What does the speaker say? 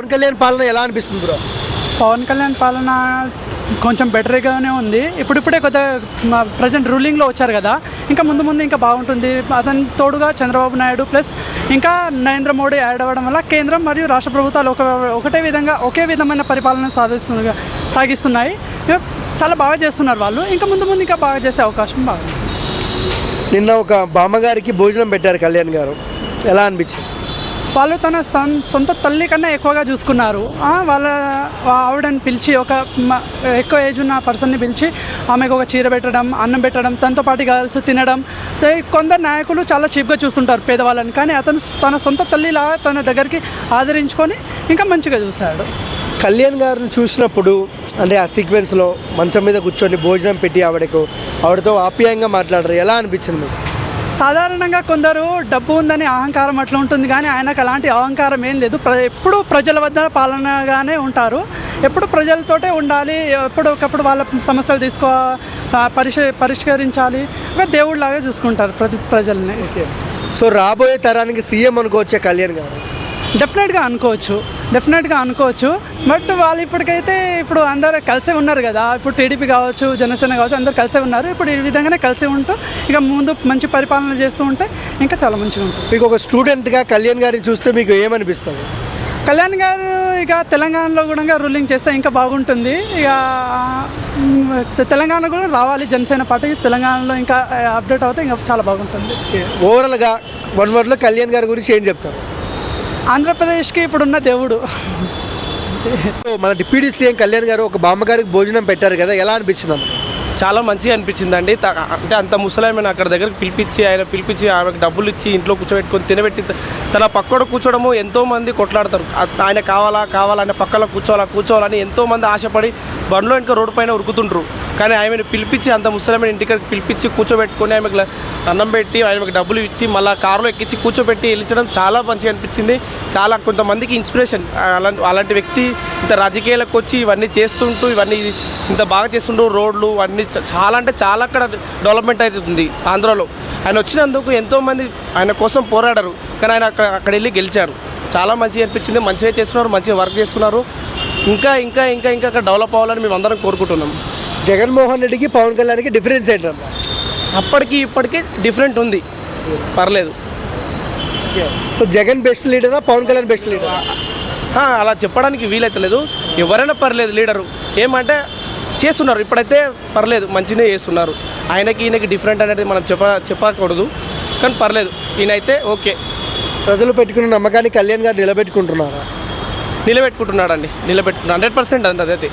పవన్ కళ్యాణ్ పాలన ఎలా అనిపిస్తుంది బ్రో? పవన్ కళ్యాణ్ పాలన కొంచెం బెటర్గానే ఉంది. ఇప్పుడిప్పుడే కొద్దిగా ప్రజెంట్ రూలింగ్లో వచ్చారు కదా, ఇంకా ముందు ముందు ఇంకా బాగుంటుంది. అతని తోడుగా చంద్రబాబు నాయుడు ప్లస్ ఇంకా నరేంద్ర మోడీ యాడ్ అవ్వడం వల్ల కేంద్రం మరియు రాష్ట్ర ప్రభుత్వాలు ఒకే విధమైన పరిపాలన సాగిస్తున్నాయి. చాలా బాగా చేస్తున్నారు వాళ్ళు. ఇంకా ముందు ముందు ఇంకా బాగా చేసే అవకాశం బాగుంది. నిన్న ఒక బామ్మగారికి భోజనం పెట్టారు కళ్యాణ్ గారు, ఎలా అనిపించింది? వాళ్ళు తన సొంత తల్లి కన్నా ఎక్కువగా చూసుకున్నారు. వాళ్ళ ఆవిడని పిలిచి ఎక్కువ ఏజ్ ఉన్న పర్సన్ని పిలిచి ఆమెకు ఒక చీర పెట్టడం, అన్నం పెట్టడం, తనతో పాటు కలిసి తినడం. కొందరు నాయకులు చాలా చీప్గా చూస్తుంటారు పేదవాళ్ళని, కానీ అతను తన సొంత తల్లిలాగా తన దగ్గరికి ఆదరించుకొని ఇంకా మంచిగా చూశాడు. కళ్యాణ్ గారిని చూసినప్పుడు అంటే ఆ సీక్వెన్స్లో మంచం మీద కూర్చొని భోజనం పెట్టి ఆవిడతో ఆప్యాయంగా మాట్లాడారు, ఎలా అనిపించింది మీకు? సాధారణంగా కొందరు డబ్బు ఉందని అహంకారం అట్లా ఉంటుంది, కానీ ఆయనకు అలాంటి అహంకారం ఏం లేదు. ఎప్పుడు ప్రజల వద్ద పాలనగానే ఉంటారు, ఎప్పుడు ప్రజలతోటే ఉండాలి, ఎప్పటికప్పుడు వాళ్ళ సమస్యలు పరిష్కరించాలి. ఒక దేవుడిలాగా చూసుకుంటారు ప్రజల్ని. సో రాబోయే తరానికి సీఎం అనుకోవచ్చే కళ్యాణ్ గారు? డెఫినెట్గా అనుకోవచ్చు. బట్ వాళ్ళు ఇప్పుడు అందరూ కలిసే ఉన్నారు కదా. ఇప్పుడు టీడీపీ కావచ్చు, జనసేన కావచ్చు, అందరూ కలిసే ఉన్నారు. ఇప్పుడు ఈ విధంగానే కలిసి ఉంటూ ఇక ముందు మంచి పరిపాలన చేస్తూ ఉంటే ఇంకా చాలా మంచిగా ఉంటుంది. మీకు ఒక స్టూడెంట్గా కళ్యాణ్ గారిని చూస్తే మీకు ఏమనిపిస్తుంది? కళ్యాణ్ గారు ఇక తెలంగాణలో కూడా రూలింగ్ చేస్తే ఇంకా బాగుంటుంది. ఇక తెలంగాణ కూడా రావాలి జనసేన పార్టీ, తెలంగాణలో ఇంకా అప్డేట్ అవుతే ఇంకా చాలా బాగుంటుంది. ఓవరాల్గా వన్ వర్డ్లో కళ్యాణ్ గారి గురించి ఏం చెప్తారు? ఆంధ్రప్రదేశ్కి ఇప్పుడున్న దేవుడు. మన డిప్యూటీ సీఎం కళ్యాణ్ గారు ఒక బామ్మగారికి భోజనం పెట్టారు కదా, ఎలా అనిపించింది? చాలా మంచిగా అనిపించిందండి. అంటే అంత ముసలామెను అక్కడ దగ్గరికి పిలిపించి ఆమెకు డబ్బులు ఇచ్చి ఇంట్లో కూర్చోబెట్టుకొని తినబెట్టి తన పక్కన కూర్చోవడము. ఎంతోమంది కొట్లాడతారు, ఆయన కావాలని పక్కన కూర్చోవాలని ఎంతోమంది ఆశపడి బండ్లో ఇంకా రోడ్డు పైన ఉరుకుతుంటారు. కానీ ఆమెను పిలిపించి అంత ముసలామెను ఇంటికి పిలిపించి కూర్చోబెట్టుకొని ఆమెకు అన్నం పెట్టి ఆమెకు డబ్బులు ఇచ్చి మళ్ళీ కారులో ఎక్కించి కూర్చోబెట్టి వెళ్ళించడం చాలా మంచిగా అనిపించింది. చాలా కొంతమందికి ఇన్స్పిరేషన్. అలాంటి వ్యక్తి ఇంత రాజకీయాలకు వచ్చి ఇవన్నీ చేస్తుంటూ ఇవన్నీ ఇంత బాగా చేస్తుంటూ రోడ్లు అన్నీ చాలా అక్కడ డెవలప్మెంట్ అవుతుంది ఆంధ్రాలో. ఆయన వచ్చినందుకు ఎంతోమంది ఆయన కోసం పోరాడారు, కానీ ఆయన అక్కడ వెళ్ళి గెలిచారు. చాలా మంచిగా అనిపించింది. మంచిగా చేస్తున్నారు, మంచిగా వర్క్ చేస్తున్నారు. ఇంకా ఇంకా ఇంకా ఇంకా అక్కడ డెవలప్ అవ్వాలని మేము అందరం కోరుకుంటున్నాం. జగన్మోహన్ రెడ్డికి పవన్ కళ్యాణ్కి డిఫరెన్స్ ఏంటంటే అప్పటికి ఇప్పటికీ డిఫరెంట్ ఉంది, పర్లేదు. సో జగన్ బెస్ట్ లీడరా, పవన్ కళ్యాణ్ బెస్ట్ లీడరా? అలా చెప్పడానికి వీలైతలేదు. ఎవరైనా పర్లేదు లీడరు, ఏమంటే చేస్తున్నారు. ఇప్పుడైతే పర్లేదు, మంచిగా చేస్తున్నారు. ఈయనకి డిఫరెంట్ అనేది మనం చెప్పకూడదు, కానీ పర్లేదు. ఈయనైతే ఓకే. ప్రజలు పెట్టుకున్న నమ్మకాన్ని కళ్యాణ్ గారు నిలబెట్టుకుంటున్నారా? నిలబెట్టుకుంటున్నాడండి, 100% అండి. అదైతే